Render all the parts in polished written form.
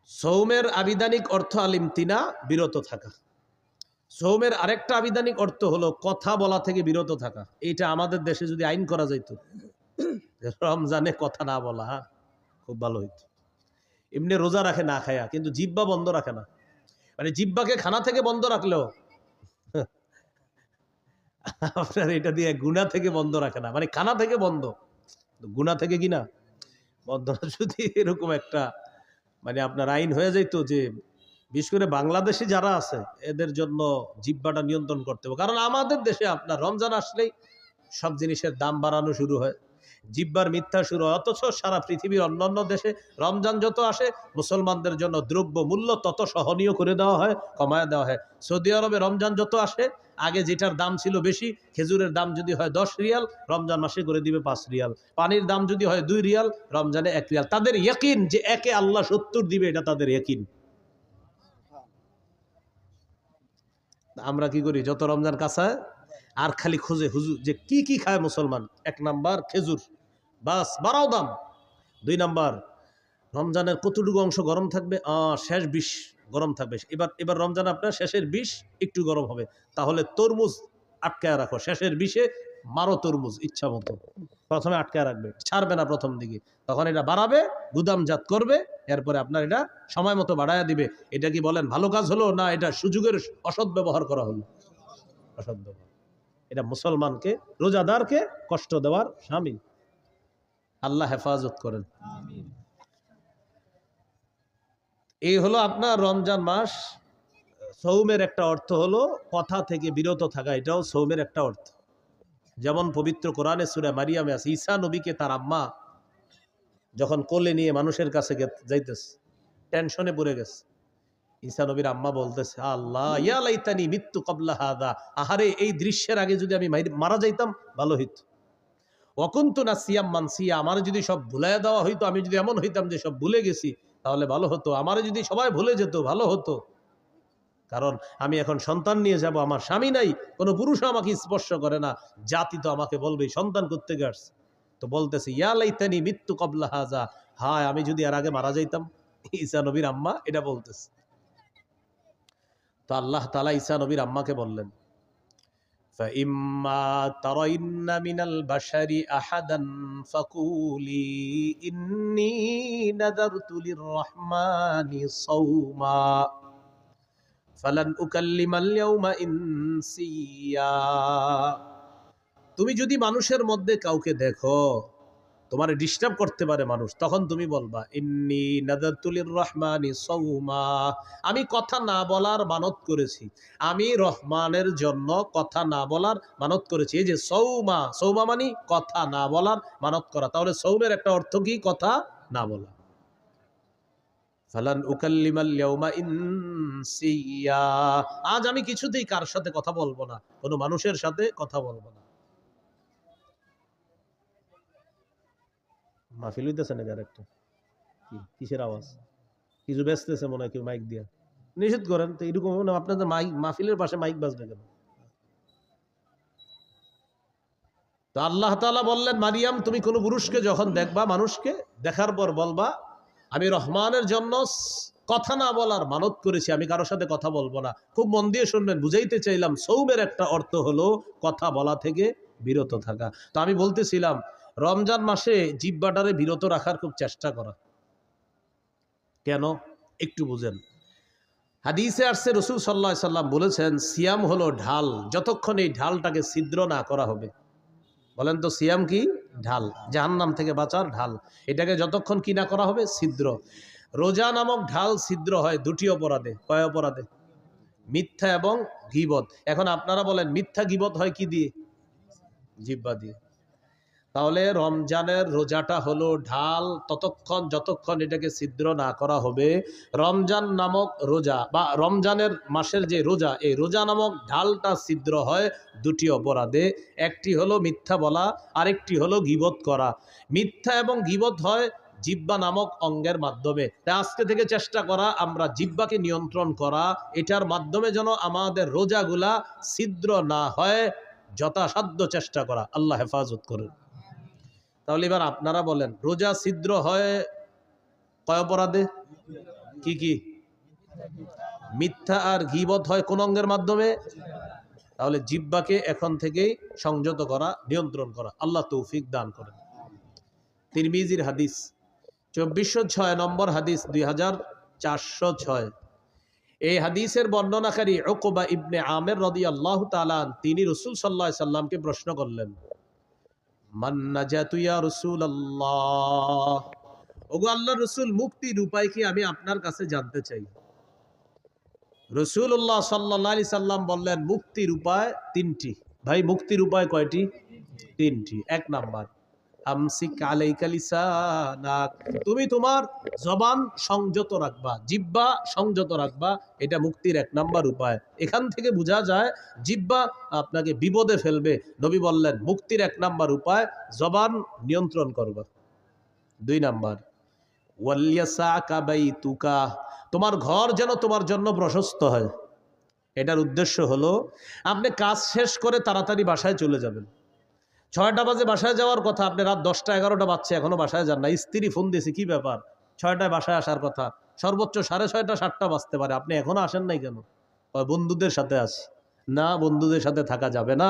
সৌমের আবিধানিক অর্থ আলিমতিনা, বিরত থাকা। সৌমের আরেকটা আবিধানিক অর্থ হলো কথা বলা থেকে বিরত থাকা। এইটা আমাদের দেশে যদি আইন করা যাইত, রমজানে কথা না বলা, খুব ভালো হইত। এমনি রোজা রাখে না খায়া, কিন্তু জিব্বা বন্ধ রাখে না। মানে জিব্বাকে খানা থেকে বন্ধ রাখলেও আপনার এটা দিয়ে গুনাহ থেকে বন্ধ রাখে না, মানে খানা থেকে বন্ধ, গুনাহ থেকে কিনা বন্ধ না। যদি এরকম একটা মানে আপনার আইন হয়ে যাইত যে বিশেষ করে বাংলাদেশে যারা আছে এদের জন্য জিব্বাটা নিয়ন্ত্রণ করতে হবে। কারণ আমাদের দেশে আপনার রমজান আসলেই সব জিনিসের দাম বাড়ানো শুরু হয়, জিব্বার মিথ্যা শুরু হয়। অথচ সারা পৃথিবীর অন্যান্য দেশে রমজান যত আসে মুসলমানদের জন্য দ্রব্য মূল্য তত সহনীয় করে দেওয়া হয়, কমায় দেওয়া হয়। সৌদি আরবে রমজান যত আসে, আগে যেটার দাম ছিল বেশি, খেজুরের দাম যদি হয় 10 রিয়াল, রমজান মাসে করে দিবে 5 রিয়াল। পানির দাম যদি হয় 2 রিয়াল, রমজানে 1 রিয়াল। তাদের ইয়াকিন যে একে আল্লাহ 70 দিবে, এটা তাদের ইয়াকিন। আমরা কি করি, যত রমজান কাছায় আর খালি খুঁজে হুজুর যে কি কি খায় মুসলমান। 1 নাম্বার খেজুর, বাস বাড়াও দাম। 2 নাম্বার রমজানের কতটুকু অংশ গরম থাকবে, শেষ 20 গরম থাকবে। এবার রমজান আপনার শেষের 20 একটু গরম হবে, তাহলে তরমুজ আটকায় রাখো, শেষের 20-এ মারো তরমুজ ইচ্ছা মতো। প্রথমে আটকায় রাখবে, ছাড়বে না প্রথম দিকে, তখন এটা বাড়াবে, গুদামজাত করবে, এরপরে আপনার এটা সময় মতো বাড়ায়া দিবে। এটা কি বলেন ভালো কাজ হলো, না এটা সুযোগের অসৎ ব্যবহার করা হলো? অসৎ ব্যবহার। এটা মুসলমানকে, রোজাদারকে কষ্ট দেওয়ার শামিল। আল্লাহ হেফাজত করেন। এই হলো আপনার রমজান মাস। সৌমের একটা অর্থ হলো কথা থেকে বিরত থাকা, এটাও সৌমের একটা অর্থ। যেমন পবিত্র কোরআনে সূরা মারিয়ামে আছে, ঈসা নবীকে তার আম্মা যখন কোলে নিয়ে মানুষের কাছে যাইতেছে, টেনশনে পড়ে গেছে। ঈসা নবীর আম্মা বলতেছে, আল্লাহ ইয়া লাইতানি মিত্তু ক্বাবলা হাযা, আহারে এই দৃশ্যের আগে যদি আমি মারা যাইতাম ভালো হইতো। ওয়াকুনতু নাসিয়াম মানসিয়া, আমার যদি সব ভুলাইয়া দেওয়া হইতো, আমি যদি এমন হইতাম যে সব ভুলে গেছি, তাহলে ভালো হতো। আমার যদি সবাই ভুলে যেত ভালো হতো। কারণ আমি এখন সন্তান নিয়ে যাব, আমার স্বামী নাই, কোনো পুরুষ আমাকে স্পর্শ করে না, জাতি তো আমাকে বলবে সন্তান কোত্থেকে আসছে। তো বলতেছে ইয়া লাইতানি মিত্তু ক্বাবলা হাযা, হায় আমি যদি এর আগে মারা যাইতাম। ঈসা নবীর আম্মা এটা বলতেছে। তো আল্লাহ তাআলা ঈসা নবীর আম্মাকে বললেন, فَإِمَّا تَرَيِنَّ مِنَ الْبَشَرِ أَحَدًا فَقُولِي إِنِّي نَذَرْتُ لِلرَّحْمَنِ صَوْمًا فَلَنْ أُكَلِّمَ الْيَوْمَ إِنسِيًّا। তুমি যদি মানুষের মধ্যে কাউকে দেখো, তোমার ডিস্টার্ব করতে পারে মানুষ, তখন তুমি বলবা ইন্নী নাযারতু লিররহমানি সাওমা, আমি কথা না বলার মানত করেছি, আমি রহমানের জন্য কথা না বলার মানত করেছি। এই যে সৌমা, সৌমা মানে কথা না বলার মানত করা। তাহলে সৌমের একটা অর্থ কি? কথা না বলা। ফালান উকাল্লিমাল ইয়াউমা ইনসিয়া, আজ আমি কিছুতেই কার সাথে কথা বলবো না, কোনো মানুষের সাথে কথা বলবো না। মাহফিল হইতেছে নাকি আরেকটা? কিসের আওয়াজ? কিছু বেচতেছে মনে হয় কেউ মাইক দিয়া। নিষেধ করেন তো, এরকম না আপনাদের মাইক, মাহফিলের পাশে মাইক বাজবে কেন? তো আল্লাহ তাআলা বললেন, মারিয়াম তুমি কোনো পুরুষকে যখন দেখবা, মানুষকে দেখার পর বলবা আমি রহমানের জন্য কথা না বলার মানত করেছি, আমি কারোর সাথে কথা বলবো না। খুব মন দিয়ে শুনবেন, বুঝাইতে চাইলাম সৌমের একটা অর্থ হলো কথা বলা থেকে বিরত থাকা। তো আমি বলতেছিলাম রমজান মাসে জিহ্বাটারে বিরত রাখার খুব চেষ্টা করা। কেন একটু বুঝেন। হাদিসে আসছে রাসূল সাল্লাল্লাহু আলাইহি সাল্লাম বলেছেন, সিয়াম হলো ঢাল, যতক্ষণ এই ঢালটাকে ছিদ্র না করা হবে। বলেন তো সিয়াম কি? ঢাল, জাহান্নাম থেকে বাঁচার ঢাল। এটাকে যতক্ষণ কি না করা হবে, ছিদ্র। রোজা নামক ঢাল ছিদ্র হয় 2টি অপরাধে। কয় অপরাধে? মিথ্যা এবং গীবত। এখন আপনারা বলেন মিথ্যা গীবত হয় কি দিয়ে? জিহ্বা দিয়ে। তাহলে রমজানের রোজাটা হলো ঢাল, ততক্ষণ যতক্ষণ এটাকে ছিদ্র না করা হবে। রমজান নামক রোজা বা রমজানের মাসের যে রোজা, এই রোজা নামক ঢালটা ছিদ্র হয় 2টি অপরাধে। একটি হলো মিথ্যা বলা, আরেকটি হলো গীবত করা। মিথ্যা এবং গীবত হয় জিহ্বা নামক অঙ্গের মাধ্যমে। তাই আজকে থেকে চেষ্টা করা আমরা জিহ্বাকে নিয়ন্ত্রণ করা, এটার মাধ্যমে যেন আমাদের রোজাগুলা ছিদ্র না হয়, যথাসাধ্য চেষ্টা করা। আল্লাহ হেফাজত করেন। তাহলে এবার আপনারা বলেন রোজা ছিদ্র হয় কয় অপরাধে? কি কি? মিথ্যা আর গীবত হয় কোন অঙ্গের মাধ্যমে? তাহলে জিহ্বাকে এখন থেকেই সংযত করা, নিয়ন্ত্রণ করা। আল্লাহ তৌফিক দান করেন। তিরমিজির হাদিস 2406 নম্বর হাদিস, 2406। এই হাদিসের বর্ণনাকারী উকবা ইবনে আমের রাদিয়াল্লাহু তাআলা আনহু, তিনি রাসূল সাল্লাল্লাহু আলাইহি সাল্লামকে প্রশ্ন করলেন, মান নাজাতু ইয়া রাসূলুল্লাহ, ওগো আল্লাহর রাসূল, মুক্তির উপায় কি আমি আপনার কাছে জানতে চাই। রাসূলুল্লাহ সাল্লাল্লাহু আলাইহি সাল্লাম বললেন, মুক্তির উপায় তিনটি। ভাই, মুক্তির উপায় কয়টি? তিনটি। এক নাম্বার, আমসিক আলাইকা লিসানাক, তুমি তোমার জবান সংযত রাখবা, জিহ্বা সংযত রাখবা। এটা মুক্তির এক নাম্বার উপায়। এখান থেকে বোঝা যায় জিহ্বা আপনাকে বিপদে ফেলবে। নবী বললেন মুক্তির এক নাম্বার উপায় জবান নিয়ন্ত্রণ করবা। দুই নাম্বার, ওয়ালিয়াসাকা বাইতুকা, তোমার ঘর যেন তোমার জন্য প্রশস্ত হয়। এটার উদ্দেশ্য হলো আপনি কাজ শেষ করে তাড়াতাড়ি বাসায় চলে যাবেন। 6টা বাজে বাসায় যাওয়ার কথা, আপনি রাত 10টা 11টা বাজছে এখনো বাসায় যান না। স্ত্রী ফোন দিয়েছে, কি ব্যাপার, 6টায় বাসায় আসার কথা, সর্বোচ্চ 6:30 7টা বাজতে পারে, আপনি এখনো আসেন নাই কেন? বন্ধুদের সাথে আছি। না, বন্ধুদের সাথে থাকা যাবে না।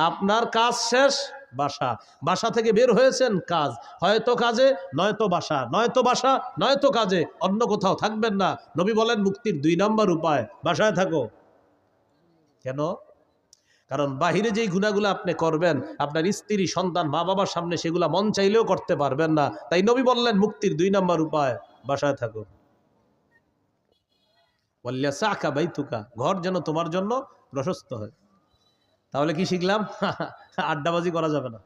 আপনার কাজ শেষ, বাসা, বাসা থেকে বের হয়েছেন কাজ, হয়তো কাজে নয়তো বাসা, নয়তো বাসা নয়তো কাজে, অন্য কোথাও থাকবেন না। নবী বলেন মুক্তির 2 নম্বর উপায় বাসায় থাকো। কেন? কারণ বাহিরে যেই গুনাহগুলো আপনি করবেন, আপনার স্ত্রী, সন্তান, মা বাবার সামনে সেগুলা মন চাইলেও করতে পারবেন না। তাই নবী বললেন মুক্তির 2 নম্বর উপায় বাসায় থাকো। ওয়ালিয়াসাকা বাইতুকা, ঘর যেন তোমার জন্য প্রশস্ত হয়। তাহলে কি শিখলাম? আড্ডাবাজি করা যাবে না।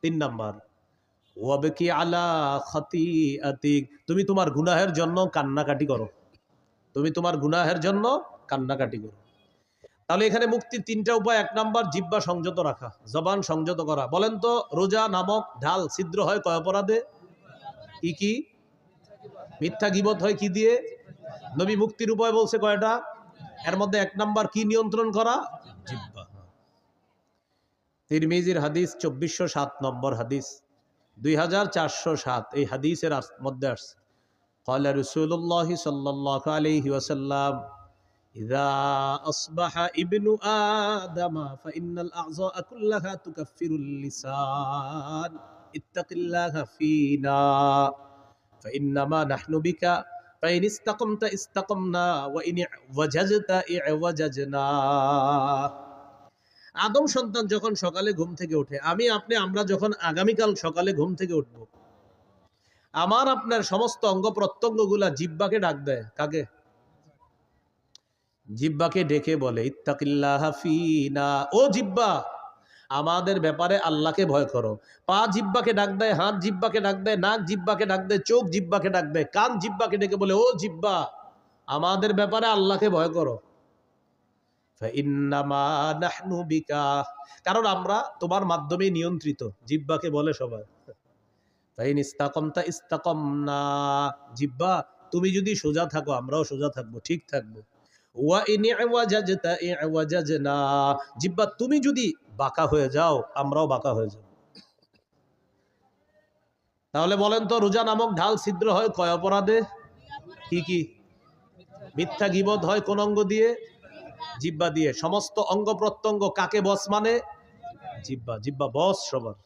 3 নাম্বার, ওয়াবকি আলা খাতিআতিক, তুমি তোমার গুনাহের জন্য কান্নাকাটি করো। তুমি তোমার গুনাহের জন্য কান্নাকাটি করো। তাহলে এখানে মুক্তির 3টা উপায়। 1 নাম্বার, জিহ্বা সংযত রাখা, জবান সংযত করা। বলেন তো, রোজা নামক ঢাল ছিদ্র হয় কয় অপরাধে? কি কি? মিথ্যা গীবত হয় কি দিয়ে? নবী মুক্তির উপায় বলছে কয়টা? এর মধ্যে 1 নাম্বার কি নিয়ন্ত্রণ করা? জিহ্বা। তিরমিজির হাদিস 2407 নম্বর হাদিস, 2407। এই হাদিসের মধ্যে আসছে, ক্বালা রাসূলুল্লাহ সাল্লাল্লাহু আলাইহি ওয়াসাল্লাম, ইযা আসবাহা ইবনু আদামা ফাইন্নাল আ'যাআ কুল্লাহা তুকাফফিরুল লিসান, ইত্তাকিল্লাহা ফীনা ফাইন্নামা নাহনু বিকা ফাইন ইসতাকামতা ইসতাকামনা ওয়া ইন ওয়াজাজতা ইওয়াজাজনা। আদম সন্তান যখন সকালে ঘুম থেকে ওঠে, আমরা যখন আগামীকাল সকালে ঘুম থেকে উঠব, আমার আপনার সমস্ত অঙ্গ প্রত্যঙ্গগুলা জিহ্বাকে ডাক দেয়। কাকে? জিহ্বাকে ডেকে বলে, ইত্তাকিল্লাহা ফীনা, ও জিহ্বা, আমাদের ব্যাপারে আল্লাহকে ভয় করো। পা জিহ্বাকে ডাক দেয়, হাত জিহ্বাকে ডাক দেয়, নাক জিহ্বাকে ডাক দেয়, চোখ জিহ্বাকে ডাক দেয়, কান জিহ্বাকে ডেকে বলে, ও জিহ্বা, আমাদের ব্যাপারে আল্লাহকে ভয় করো। ফাইন্নামা নাহনু বিকা, কারণ আমরা তোমার মাধ্যমে নিয়ন্ত্রিত। জিহ্বাকে বলে সবাই। ফাইন ইসতাকামতা ইসতাকামনা, জিহ্বা তুমি যদি সোজা থাকো আমরাও সোজা থাকবো, ঠিক থাকবো। ওয়া ইন ইওয়াজাজতা ইওয়াজাজনা, জিহ্বা তুমি যদি বাঁকা হয়ে যাও আমরাও বাঁকা হয়ে যাব। তাহলে বলেন তো, রোজা নামক ঢাল ছিদ্র হয় কয় অপরাধে? কি কি? মিথ্যা গীবত হয় কোন অঙ্গ দিয়ে? জিহ্বা দিয়ে। সমস্ত অঙ্গ প্রত্যঙ্গ কাকে বস মানে? জিহ্বা। জিহ্বা বস সবার,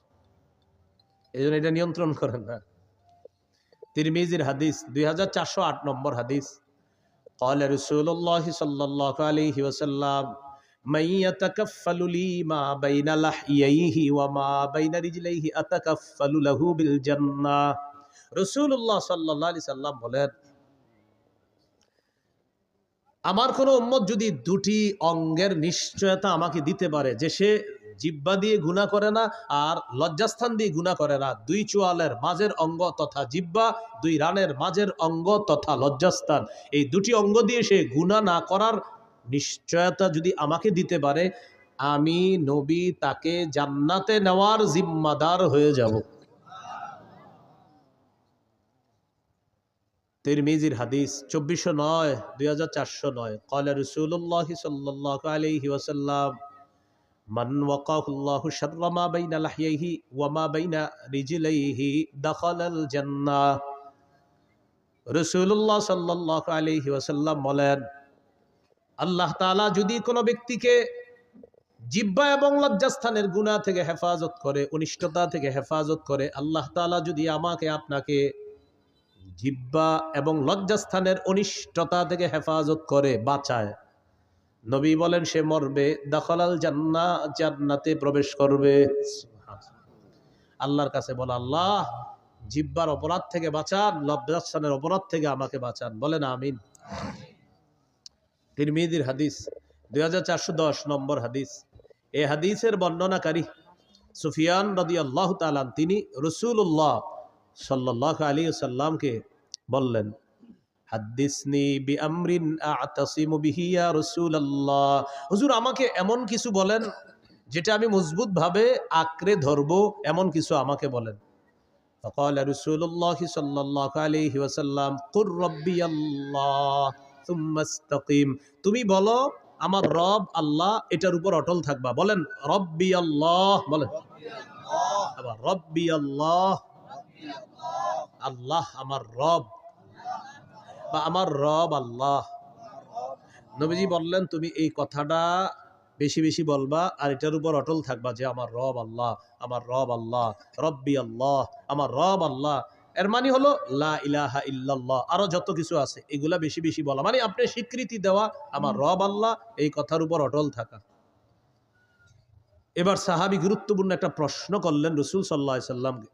এজন্য এটা নিয়ন্ত্রণ করেন না। তিরমিজির হাদিস 2408 নম্বর হাদিস, ক্বালা রাসূলুল্লাহ সাল্লাল্লাহু আলাইহি ওয়াসাল্লাম, মান ইয়াতাকাফফালু লি মা বাইনা লাহইয়াইহি ওয়া মা বাইনা রিজলাইহি আতাকাফফালু লাহু বিল জান্নাহ। রাসূলুল্লাহ সাল্লাল্লাহু আলাইহি সাল্লাম বলেন, আমার কোন উম্মত যদি 2টি অঙ্গের নিশ্চয়তা আমাকে দিতে পারে যে সে জিহ্বা দিয়ে গুনাহ করে না আর লজ্জাস্থান দিয়ে গুনাহ করে না, 2 চোয়ালের মাঝের অঙ্গ তথা জিহ্বা, 2 রানের মাঝের অঙ্গ তথা লজ্জাস্থান, এই 2টি অঙ্গ দিয়ে সে গুনাহ না করার নিশ্চয়তা যদি আমাকে দিতে পারে, আমি নবী তাকে জান্নাতে নেওয়ার জিম্মাদার হয়ে যাব। তিরমিজির হাদিস 2409, 2409। ক্বালা রাসূলুল্লাহ সাল্লাল্লাহু আলাইহি ওয়াসাল্লাম, মান ওয়াকাহুল্লাহু শাররা মা বাইনা লাহইয়াইহি ওয়া মা বাইনা রিজলাইহি দাখালাল জান্নাহ। রাসূলুল্লাহ সাল্লাল্লাহু আলাইহি ওয়াসাল্লাম বলেন, আল্লাহ তাআলা যদি কোনো ব্যক্তিকে জিহ্বা এবং লজ্জাস্থানের গুনাহ থেকে হেফাজত করে, অনিষ্টতা থেকে হেফাজত করে, আল্লাহ তাআলা যদি আমাকে আপনাকে জিহ্বা এবং লজ্জাস্থানের অনিষ্টতা থেকে হেফাজত করে, বাঁচায়, নবী বলেন সে মরবে, দাখালাল জান্নাহ, জান্নাতে প্রবেশ করবে। আল্লাহর কাছে বলে, আল্লাহ জিহ্বার অপরাধ থেকে বাঁচান, লজ্জাস্থানের অপরাধ থেকে আমাকে বাঁচান। বলেন আমিন। তিরমিজির হাদিস, 2410 নম্বর হাদিস। এই হাদিসের বর্ণনাকারী সুফিয়ান রাদিয়াল্লাহু তাআলা তিনি রাসূলুল্লাহ সাল্লাল্লাহু আলাইহি ওয়াসাল্লামকে বললেন, হাদ্দিসনি বিআমরিন আ'তাসিমু বিহি ইয়া রাসূলুল্লাহ, হুজুর আমাকে এমন কিছু বলেন যেটা আমি মজবুত ভাবে আঁকড়ে ধরবো, এমন কিছু আমাকে বলেন। ফাকালা রাসূলুল্লাহ সাল্লাল্লাহু আলাইহি ওয়াসাল্লাম, কুর রাব্বিয়াল্লাহ সুম্মা ইসতাকিম, তুমি বলো আমার রব আল্লাহ, এটার উপর অটল থাকবা। বলেন রব্বি আল্লাহ, বলেন আবার রব্বি আল্লাহ, আল্লাহ আমার রব বা আমার রব আল্লাহ। নবীজি বললেন তুমি এই কথাটা বেশি বেশি বলবা আর এটার উপর অটল থাকবা যে আমার রব আল্লাহ, আমার রব আল্লাহ, রব্বি আল্লাহ, আমার রব আল্লাহ। এর মানে হলো লা ইলাহা ইল্লাল্লাহ, আরো যত কিছু আছে এগুলা বেশি বেশি বলা, মানে আপনি স্বীকৃতি দেওয়া আমার রব আল্লাহ, এই কথার উপর অটল থাকা। এবার সাহাবী গুরুত্বপূর্ণ একটা প্রশ্ন করলেন রাসূল সাল্লাল্লাহু আলাইহি সাল্লামকে,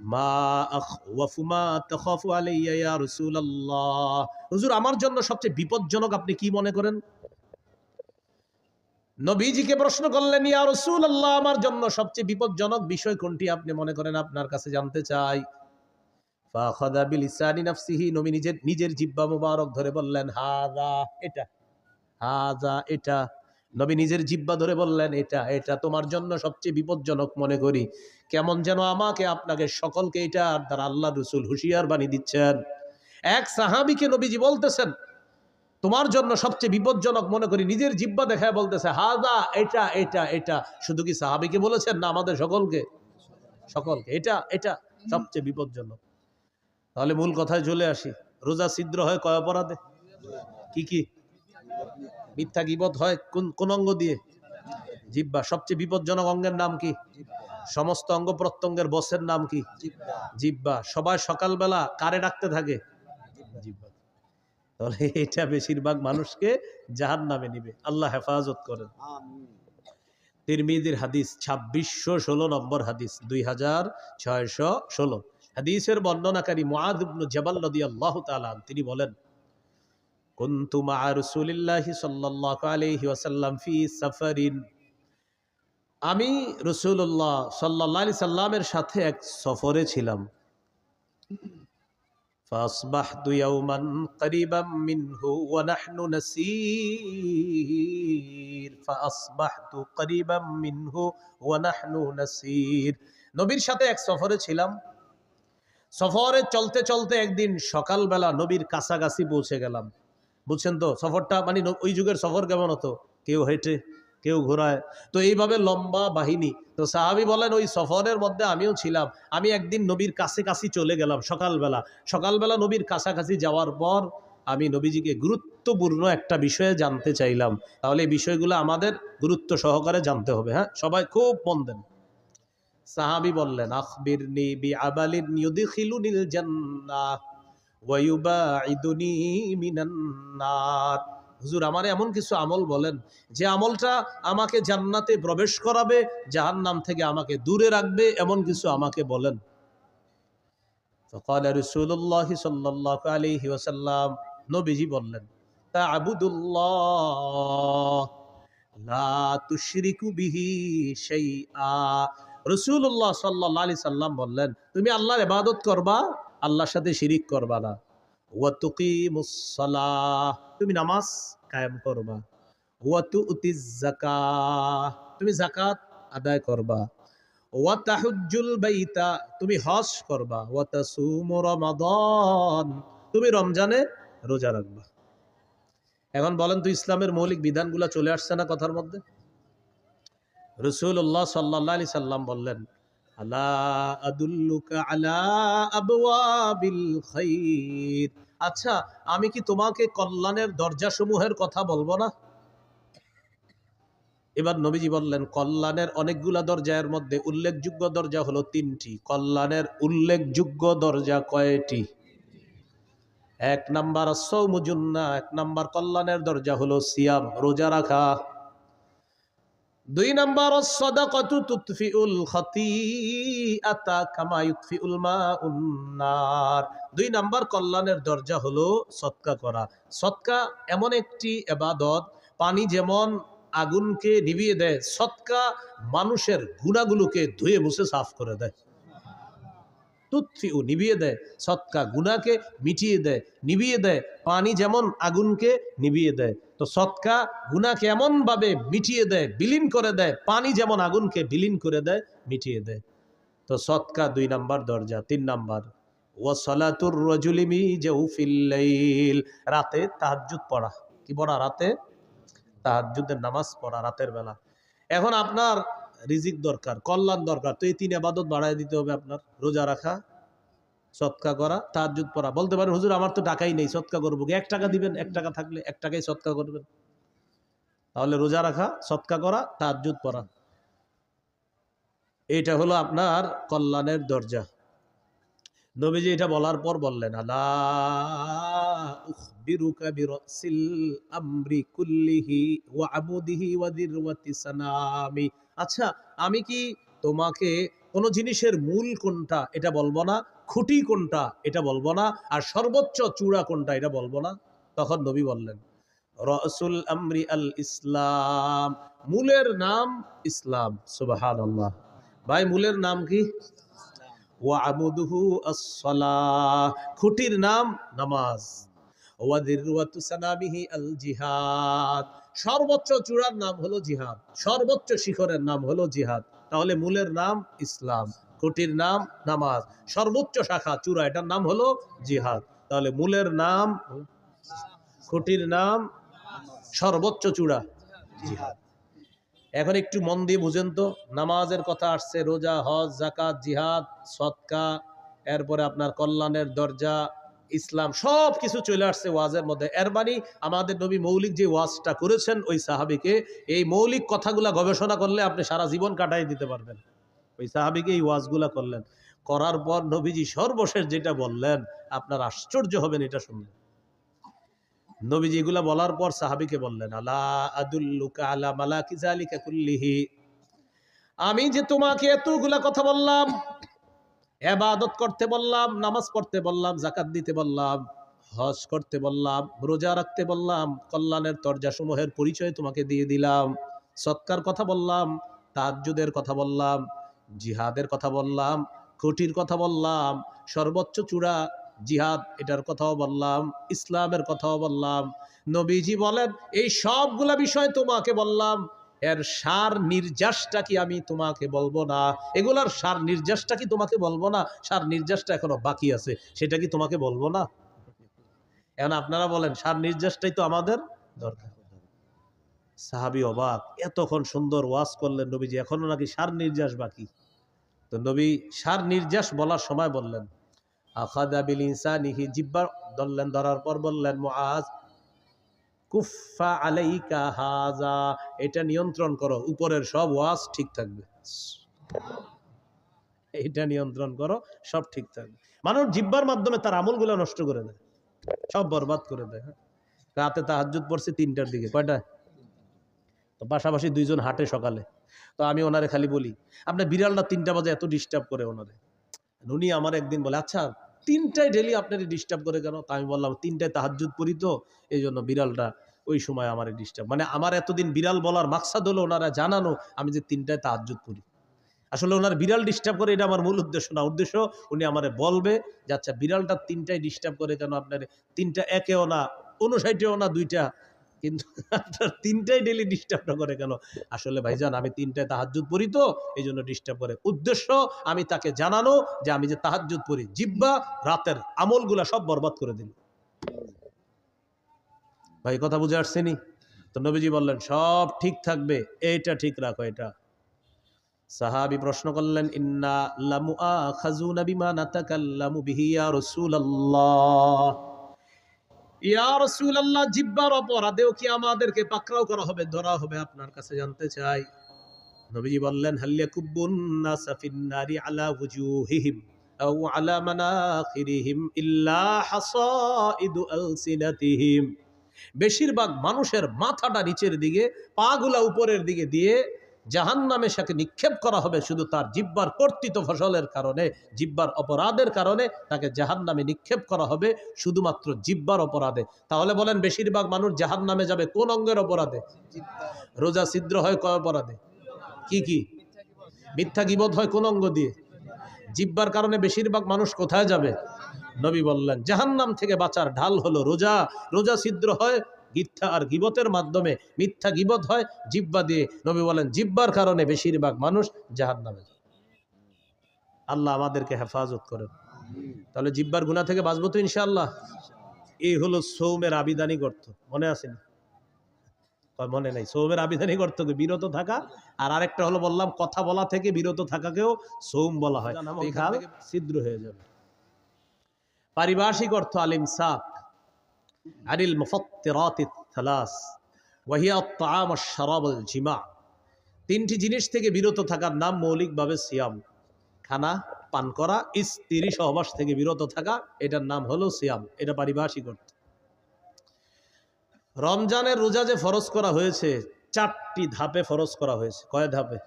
মা আখওয়াফু মা তাখাফু আলাইয়া ইয়া রাসূলুল্লাহ, হুজুর আমার জন্য সবচেয়ে বিপজ্জনক আপনি কি মনে করেন? নবীজিকে প্রশ্ন করলেন, ইয়া রাসূলুল্লাহ আমার জন্য সবচেয়ে বিপজ্জনক বিষয় কোনটি আপনি মনে করেন, আপনার কাছে জানতে চাই। ফাখাযা বিলিসানি নাফসিহি, নবী নিজের জিহ্বা মুবারক ধরে বললেন, হাযা, এটা, হাযা, এটা। নবী নিজের জিহ্বা ধরে বললেন, এটা, এটা তোমার জন্য সবচেয়ে বিপজ্জনক মনে করি। কেমন যেন আমাকে আপনাকে সকলকে এটা দ্বারা আল্লাহ রাসূল হুঁশিয়ার বাণী দিচ্ছেন। এক সাহাবীকে নবীজি বলতেছেন তোমার জন্য সবচেয়ে বিপজ্জনক মনে করি, নিজের জিহ্বা দেখায় বলতেছে হাযা, এটা, এটা, এটা। শুধু কি সাহাবীকে বলেছেন না আমাদের সকলকে? সকলকে, এটা, এটা সবচেয়ে বিপজ্জনক। তাহলে মূল কথায় চলে আসি, রোজা ছিদ্র হয় কয় অপরাধে? কি কি? মিথ্যা গীবত হয় কোন অঙ্গ দিয়ে? জিহ্বা। সবচেয়ে বিপজ্জনক অঙ্গের নাম কি? সমস্ত অঙ্গ প্রত্যঙ্গের বসের নাম কি? জিহ্বা। সবাই সকালবেলা কারে ডাকতে থাকে? জিহ্বা। তাহলে এটা বেশিরভাগ মানুষকে জাহান্নামে নিবে, আল্লাহ হেফাজত করেন। তিরমিজির হাদিস 2616 নম্বর হাদিস, 2616 হাদিসের বর্ণনাকারী মুআয ইবনে জাবাল রাদিয়াল্লাহু তাআলা তিনি বলেন, কুনতু মা রাসূলিল্লাহি সাল্লাল্লাহু আলাইহি ওয়াসাল্লাম ফি সাফারিন, আমি রাসূলুল্লাহ সাল্লাল্লাহু আলাইহি সাল্লামের সাথে এক সফরে ছিলাম। ফাসবাহতু ইয়াওমান করিবাম মিনহু ওয়া নাহনু নাসীর, ফাসবাহতু করিবাম মিনহু ওয়া নাহনু নাসীর। নবীর সাথে এক সফরে ছিলাম। সফরে চলতে চলতে একদিন সকালবেলা নবীর কাছাকাছি পৌঁছে গেলাম। বুঝছেন তো সফরটা, মানে ওই যুগের সফর কেমন হতো? কেউ হেঁটে, কেউ ঘোড়ায়, তো এইভাবে লম্বা বাহিনী। তো সাহাবী বলেন ওই সফরের মধ্যে আমিও ছিলাম। আমি একদিন নবীর কাছাকাছি চলে গেলাম সকালবেলা। সকালবেলা নবীর কাছাকাছি যাওয়ার পর আমি নবীজিকে গুরুত্বপূর্ণ একটা বিষয়ে জানতে চাইলাম। তাহলে এই বিষয়গুলো আমাদের গুরুত্ব সহকারে জানতে হবে। হ্যাঁ, সবাই খুব মন দেন। সাহাবী বললেন, আখবিরনি বিআমালিন ইউদখিলুনিল জান্নাহ ওয়া ইউবাঈদুনি মিনান নার, হুজুর আমার এমন কিছু আমল বলেন যে আমলটা আমাকে জান্নাতে প্রবেশ করাবে, জাহান্নাম থেকে আমাকে দূরে রাখবে, এমন কিছু আমাকে বলেন। ফাকালা রাসূলুল্লাহ সাল্লাল্লাহু আলাইহি ওয়াসাল্লাম, নবীজি বললেন, তা'বুদুল্লাহ লা তুশরিকু বিহি শাইআ। রাসূলুল্লাহ সাল্লাল্লাহু আলাইহি সাল্লাম বললেন, তুমি আল্লাহর ইবাদত করবা, আল্লাহর সাথে শিরিক করবা না। ওয়া তুকিমুস সালাহ, তুমি নামাজ কায়েম করবা। ওয়া তুতিজ যাকাহ, তুমি যাকাত আদায় করবা। ওয়া তাহুজ্জুল বাইতা, তুমি হজ করবা। ওয়া তাসুমু রমাদান, তুমি রমজানে রোজা রাখবা। এখন বলেন তো ইসলামের মৌলিক বিধানগুলো চলে আসছে না কথার মধ্যে? রাসূলুল্লাহ সাল্লাল্লাহু আলাইহি সাল্লাম বললেন, আলা আদুল্লুকা আলা আবওয়াবিল খাইর। আচ্ছা, আমি কি তোমাকে কল্যাণের দরজাসমূহের কথা বলবো না? এবার নবীজি বললেন, কল্যাণের অনেকগুলা দরজা, এর মধ্যে উল্লেখযোগ্য দরজা হলো 3টি। কল্যাণের উল্লেখযোগ্য দরজা কয়টি? 1 নাম্বার সওমু জুন্নাহ, 1 নাম্বার কল্যাণের দরজা হলো সিয়াম, রোজা রাখা। 2 নাম্বার সাদাকাতু তুতফিউল খাতিআতা কামা ইউতফিউল মাউন নার। 2 নাম্বার কল্যাণের দরজা হলো সদকা করা। সদকা এমন একটি ইবাদত, পানি যেমন আগুনকে নিভিয়ে দেয়, সদকা মানুষের গুনাহগুলোকে ধুয়ে মুছে সাফ করে দেয়। তুতফিউ নিভিয়ে দেয়, সদকা গুনাহকে মিটিয়ে দেয়, নিভিয়ে দেয়। পানি যেমন আগুনকে নিভিয়ে দেয়, তো সদকা গুনাহকে এমন ভাবে মিটিয়ে দেয়, বিলীন করে দেয়, পানি যেমন আগুনকে বিলীন করে দেয়, মিটিয়ে দেয়। তো সদকা 2 নাম্বার দরজা। 3 নাম্বার ওয়াসসালাতুর রাজুলি মি জাওফিল লাইল, রাতে তাহাজ্জুদ পড়া। কি পড়া? রাতে তাহাজ্জুদের নামাজ পড়া রাতের বেলা। এখন আপনার রিজিক দরকার, কল্যাণ দরকার, তো এই 3 ইবাদত বাড়ায় দিতে হবে আপনার। রোজা রাখা, সদকা করা, তাহাজ্জুদ পড়া। বলতে পারেন, হুজুর আমার তো টাকাই নেই, সদকা করবো কি? 1 টাকা দিবেন, 1 টাকা থাকলে 1 টাকাই সদকা করবেন। তাহলে রোজা রাখা, সদকা করা, তাহাজ্জুদ পড়া, এইটা হলো আপনার কল্যাণের দরজা। নবীজি এটা বলার পর বললেন, আলা উখবিরুকা বিরাসিল আমরি কুল্লিহি ওয়া আমুদিহি ওয়া দিরওয়াতি সানামি। আচ্ছা, আমি কি তোমাকে কোন জিনিসের মূল কোনটা এটা বলবো না, খুঁটি কোনটা এটা বলবো না, আর সর্বোচ্চ চূড়া কোনটা এটা বলবো না? তখন নবী বললেন, রাসুল আমরি আল ইসলাম, মূলের নাম ইসলাম। সুবহানাল্লাহ। ভাই, মূলের নাম কি? ওয়া আমুদুহু আস-সালাহ, খুঁটির নাম নামাজ। ওয়া দিরওয়াতু সানামিহি আল জিহাদ, সর্বোচ্চ চূড়ার নাম হলো জিহাদ, সর্বোচ্চ শিখরের নাম হলো জিহাদ। তাহলে মূলের নাম ইসলাম, খুঁটির নাম নামাজ, সর্বোচ্চ শাখা চূড়া, এটার নাম হলো জিহাদ। তাহলে মূলের নাম, খুঁটির নাম, সর্বোচ্চ চূড়া জিহাদ। এখন একটু মন দিয়ে বুঝেন তো, নামাজের কথা আসছে, রোজা, হজ, যাকাত, জিহাদ, সদকা, এরপরে আপনার কল্যাণের দরজা, ইসলাম, সব কিছু চলে আসছে ওয়াজের মধ্যে। এর মানে আমাদের নবী মৌলিক যে ওয়াজটা করেছেন ওই সাহাবীকে, এই মৌলিক কথাগুলা গবেষণা করলে আপনি সারা জীবন কাটাই দিতে পারবেন। ওই সাহাবীকে এই ওয়াজগুলা করলেন, করার পর নবীজি সর্বশেষ যেটা বললেন, আপনার আশ্চর্য হবেন এটা শুনলে। নবীজি এগুলা বলার পর সাহাবীকে বললেন, আলা আদুল্লুকা আলা মালাকি যালিকা কুল্লিহি, আমি যে তোমাকে এতগুলা কথা বললাম, ইবাদত করতে বললাম, নামাজ পড়তে বললাম, যাকাত দিতে বললাম, হজ করতে বললাম, রোজা রাখতে বললাম, কল্যাণের দরজাসমূহের পরিচয় তোমাকে দিয়ে দিলাম, সৎকার কথা বললাম, তাহাজ্জুদের কথা বললাম, জিহাদের কথা বললাম, খুঁটির কথা বললাম, সর্বোচ্চ চূড়া জিহাদ এটার কথাও বললাম, ইসলামের কথাও বললাম। নবীজি বলেন, এই সবগুলা বিষয় তোমাকে বললাম, এর সার নির্যাসটা কি আমি তোমাকে বলবো না? এগুলার সার নির্যাসটা কি তোমাকে বলবো না? সার নির্যাসটা এখনো বাকি আছে, সেটা কি তোমাকে বলবো না? এখন আপনারা বলেন, সার নির্যাসটাই তো আমাদের দরকার। সাহাবী অবাক, এতক্ষণ সুন্দর ওয়াজ করলেন নবীজি, এখনো নাকি সার নির্যাস বাকি। তো নবী সার নির্যাস বলার সময় বললেন, আখাযা বিল ইনসানিহি, জিহ্বা ধরলেন, ধরার পর বললেন, মুআজ কুফা আলাইকা হাজা, এটা নিয়ন্ত্রণ করো, উপরের সব ওয়াজ ঠিক থাকবে। এটা নিয়ন্ত্রণ করো, সব ঠিক থাকবে। মানুষ জিহ্বার মাধ্যমে তার আমলগুলো নষ্ট করে দেয়, সব বরবাদ করে দেয়। রাতে তাহাজ্জুদ পড়ছে 3টার দিকে, কয়টা? তো পাশাপাশি 2 জন হাঁটে সকালে। তো আমি ওনারে খালি বলি, আপনার বিড়ালটা 3টা বাজে এত ডিস্টার্ব করে ওনারে। উনি আমার একদিন বলে, আচ্ছা 3টায় ডেলি আপনারে ডিস্টার্ব করে কেন? তা আমি বললাম, 3টায় তাহাজ্জুদ পড়ি তো, এই জন্য বিড়ালটা ওই সময় আমার ডিস্টার্ব। মানে আমার এতদিন বিড়াল বলার মাকসাদ হলো ওনারা জানানো আমি যে 3টায় তাহাজ্জুদ পড়ি। আসলে ওনার বিড়াল ডিস্টার্ব করে এটা আমার মূল উদ্দেশ্য না। উদ্দেশ্য উনি আমারে বলবে যে আচ্ছা বিড়ালটা 3টায় ডিস্টার্ব করে কেন আপনার? 3টা একেও না, 59ও না, 2টা, কিন্তু আপনার 3টায় ডেলি ডিস্টার্বটা করে কেন? আসলে ভাইজান আমি 3টায় তাহাজ্জুদ পড়ি তো, এই জন্য ডিস্টার্ব করে। উদ্দেশ্য আমি তাকে জানানো যে আমি যে তাহাজ্জুদ পড়ি, জিহ্বা রাতের আমলগুলা সব বরবাদ করে দিল। ভাই কথা বুঝে আসছেনি? তো নবীজি বললেন সব ঠিক থাকবে, এইটা ঠিক রাখো, এটা সাহাবী প্রশ্ন করলেন, ইন্না লামুআখাযুনা বিমা নাতাকাল্লামু বিহি ইয়া রাসূলুল্লাহ। ইয়া রাসূলুল্লাহ, জিহ্বার অপরাধেও কি আমাদেরকে পাকড়াও করা হবে, ধরা হবে? আপনার কাছে জানতে চাই। নবীজি বললেন, হাল ইয়াকুব্বুন নাসা ফিন-নারি আলা ওয়ুজুহিহিম আও আলা মানাখিরিহিম ইল্লা হাসাইদু আলসিনাতিহিম। বেশিরভাগ মানুষের মাথাটা নিচের দিকে, পাগুলা উপরের দিকে দিয়ে জাহান্নামে সাকে নিক্ষেপ করা হবে শুধু তার জিহ্বার কর্তৃত ফসলের কারণে, জিহ্বার অপরাধের কারণে তাকে জাহান্নামে নিক্ষেপ করা হবে, শুধুমাত্র জিহ্বার অপরাধে। তাহলে বলেন, বেশিরভাগ মানুষ জাহান্নামে যাবে কোন অঙ্গের অপরাধে? রোজা ছিদ্র হয় কয় অপরাধে? কি কি? মিথ্যা গীবত হয় কোন অঙ্গ দিয়ে? জিহ্বার কারণে বেশিরভাগ মানুষ কোথায় যাবে? নবী বললেন, জাহান্নাম থেকে বাঁচার ঢাল হলো রোজা। রোজা ছিদ্র হয় মিথ্যা আর গীবতের মাধ্যমে, মিথ্যা গীবত হয় জিহ্বা দিয়ে। নবী বলেন, জিহ্বার কারণে বেশিরভাগ মানুষ জাহান্নামে যায়। আল্লাহ আমাদেরকে হেফাজত করেন। তাহলে জিহ্বার গুনাহ থেকে বাঁচবো তো ইনশাআল্লাহ। এই হলো সৌমের আবিধানিক অর্থ। মনে আছে না? মনে নাই? সৌমের আবিধানিক অর্থ কি? বিরত থাকা। আর আরেকটা হলো বললাম, কথা বলা থেকে বিরত থাকাকেও সৌম বলা হয়। ছিদ্র হয়ে যাবে। পারিভাষিক অর্থ আল ইমসাক আনিল মুফাত্তিরাতিস সালাস ওয়া হিয়া আত-তাআম ওয়াশ-শারাব ওয়াল-জিমা। তিনটি জিনিস থেকে বিরত থাকার নাম মৌলিকভাবে সিয়াম। খানা পান করা, স্ত্রী সহবাস থেকে বিরত থাকা, এটার নাম হলো সিয়াম। এটা পারিভাষিক অর্থ। রমজানের রোজা যে ফরজ করা হয়েছে, 4টি ধাপে ফরজ করা হয়েছে। কয় ধাপে?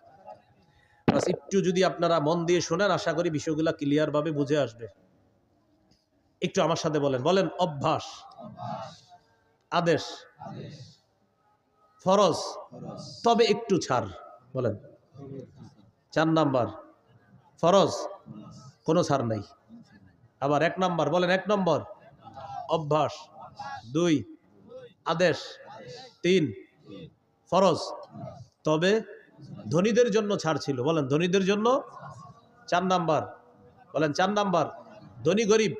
বাস একটু যদি আপনারা মন দিয়ে শোনেন, আশা করি বিষয়গুলো ক্লিয়ার ভাবে বুঝে আসবে। একটু আমার সাথে বলেন। বলেন, অভ্যাস, আদেশ, ফরজ, তবে একটু ছাড়। বলেন। 4 নাম্বার ফরজ, কোনো ছাড় নাই। আবার 1 নাম্বার, বলেন 1 নম্বর অভ্যাস, 2 আদেশ, 3 ফরজ, তবে ধনীদের জন্য ছাড় ছিল। বলেন, ধনীদের জন্য। 4 নাম্বার, বলেন 4 নাম্বার, ধনী গরিব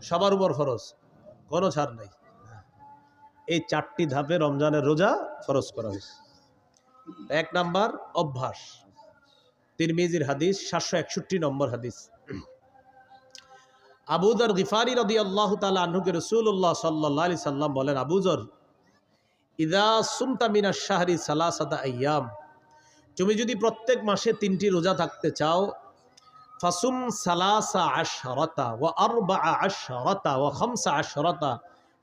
সবার উপর ফরজ, কোনো ছাড় নাই। এই 4টি ধাপে রমজানের রোজা ফরজ করা হয়েছে। 1 নাম্বার অভ্যাস। তিরমিজির হাদিস, 761 নম্বর হাদিস। আবু যর গিফারি রাদিয়াল্লাহু তাআলা আনহুকে রাসূলুল্লাহ সাল্লাল্লাহু আলাইহি সাল্লাম বলেন, আবু যর, ইযা সুমতা মিনাশ শাহরি সালাসাতা আইয়াম, তুমি যদি প্রত্যেক মাসে 3টি রোজা থাকতে চাও, ফাসুম সালাসা আশরাতা ওয়া আরবাআ আশরাতা ওয়া খামসা আশরাতা,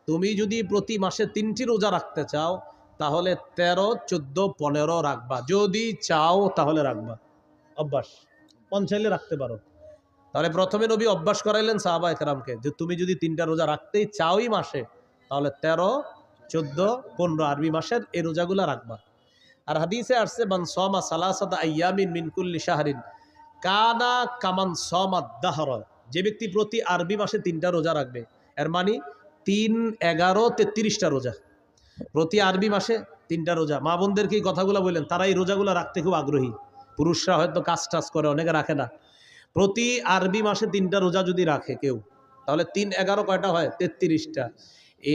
তুমি যদি প্রতি মাসে 3টি রোজা রাখতে চাও তাহলে 13, 14, 15 রাখবা। যদি চাও তাহলে রাখবা। অভ্যাস, মন চাইলে রাখতে পারো। তাহলে প্রথমে নবী অভ্যাস করাইলেন সাহাবায়ে কেরামকে যে তুমি যদি 3টা রোজা রাখতেই চাওই মাসে, তাহলে 13, 14, 15 আরবি মাসের এই রোজাগুলা রাখবা। আর হাদিসে আসছে, মান সামা সালাসাতা আইয়ামিন মিন কুল্লি শাহরিন কানা কামান সামাদ দাহর, যে ব্যক্তি প্রতি আরবি মাসে 3টা রোজা রাখবে, এর মানে 3, 11, 33টা রোজা। প্রতি আরবি মাসে 3টা রোজা। মা বোনদেরকে এই কথাগুলো বললেন, তারা এই রোজাগুলো রাখতে খুব আগ্রহী। পুরুষরা হয়তো কাজ টাজ করে, অনেকে রাখে না। প্রতি আরবি মাসে 3টা রোজা যদি রাখে কেউ, তাহলে 3, 11 কয়টা হয়? 33টা।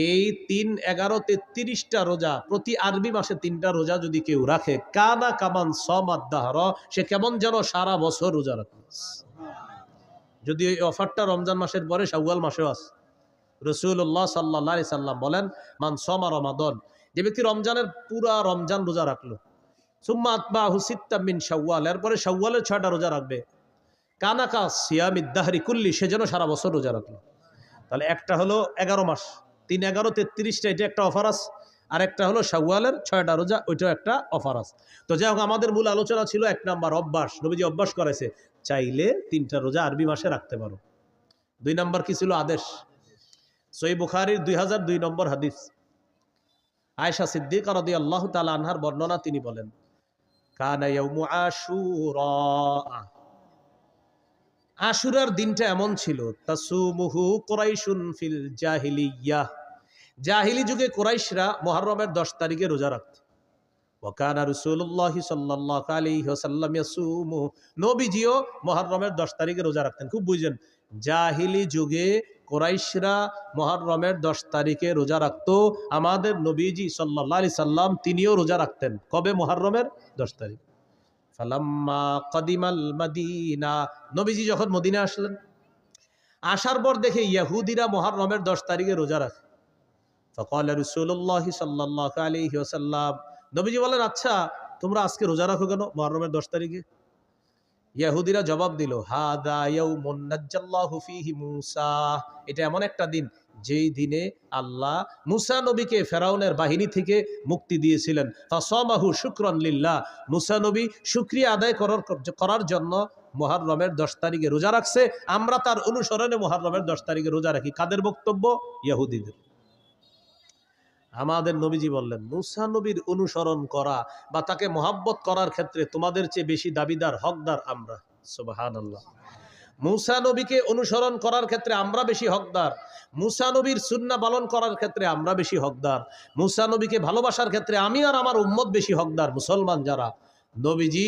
এই 3, 11, 33টা রোজা, প্রতি আরবি মাসে 3টা রোজা যদি কেউ রাখে, কানা কামান সামাদ দাহর, সে কেমন যেন সারা বছর রোজা রাখে। যদি এই অফারটা রমজান মাসের পরে শাওয়াল মাসেও আছে। রাসূলুল্লাহ সাল্লাল্লাহু আলাইহি সাল্লাম বলেন, মান সামা রমাদান, যে ব্যক্তি রমজানের পুরা রমজান রোজা রাখলো, সুম্মা আতবাহু সিত্তাম মিন শাওয়াল, এরপরে শাওয়ালের 6টা রোজা রাখবে, কানাকা সিয়ামিদ দাহরি কুল্লি, সে যেন সারা বছর রোজা রাখলো। তাহলে একটা হলো 11 মাস, 3, 11, 33টা, এটা একটা অফার আছে। আর একটা হলো শাওয়ালের 6টা রোজা, ওইটাও একটা অফার আছে। তো যাই হোক, আমাদের মূল আলোচনা ছিল 1 নাম্বার অভ্যাস। নবীজি অভ্যাস করেছে, চাইলে 3টা রোজা আরবি মাসে রাখতে পারো। 2 নাম্বার কি ছিল? আদেশ। সহিহ বুখারীর 2002 নম্বর হাদিস, আয়েশা সিদ্দিকা রাদিয়াল্লাহু তাআলা আনহার বর্ণনা, তিনি বলেন, কানা ইয়াউমু আশুরা, আশুরার দিনটা এমন ছিল, তাসুমুহু কুরাইশুন ফিল জাহিলিয়াহ, জাহিলি যুগে কুরাইশরা মুহররমের 10 তারিখে রোজা রাখত। ওয়া কানা রাসূলুল্লাহ সাল্লাল্লাহু আলাইহি ওয়াসাল্লাম ইয়াসুমু, নবীজিও মুহররমের 10 তারিখে রোজা রাখতেন। খুব বুঝেন, জাহিলি যুগে কুরাইশরা মুহররমের 10 তারিখে রোজা রাখত। আমাদের নবীজি সাল্লাল্লাহু আলাইহি সাল্লাম তিনিও রোজা রাখতেন। কবে? মুহররমের 10 তারিখ। ফালাম্মা কাদিমাল মাদিনা, নবীজি যখন মদিনা আসলেন, আসার পর দেখে ইহুদিরা মুহররমের 10 তারিখে রোজা রাখে। ফাকাল রাসূলুল্লাহ সাল্লাল্লাহু আলাইহি ওয়াসাল্লাম, নবীজি বলেন, আচ্ছা তোমরা আজকে রোজা রাখো কেন মুহররমের 10 তারিখে? ইহুদিরা জবাব দিল, হাদা ইয়াউমুন নাজ্জাল্লাহু ফীহি মূসা, এটা এমন একটা দিন যেই দিনে আল্লাহ মুসা নবীকে ফেরাউনের বাহিনী থেকে মুক্তি দিয়েছিলেন। ফাসামাহু শুকরান লিল্লাহ, মুসা নবী শুকরিয়া আদায় করার জন্য মুহররমের 10 তারিখে রোজা রাখছে। আমরা তার অনুসরণে মুহররমের 10 তারিখে রোজা রাখি। কাদের বক্তব্য? ইহুদিদের। আমাদের নবীজি বললেন, মুসা নবীর অনুসরণ করা বা তাকে মহাব্বত করার ক্ষেত্রে তোমাদের চেয়ে বেশি দাবিদার, হকদার আমরা। সুবহানাল্লাহ। মুসা নবীকে অনুসরণ করার ক্ষেত্রে আমরা বেশি হকদার, মুসা নবীর সুন্নাহ পালন করার ক্ষেত্রে আমরা বেশি হকদার, মুসা নবীকে ভালোবাসার ক্ষেত্রে আমি আর আমার উম্মত বেশি হকদার। মুসলমান যারা, নবীজি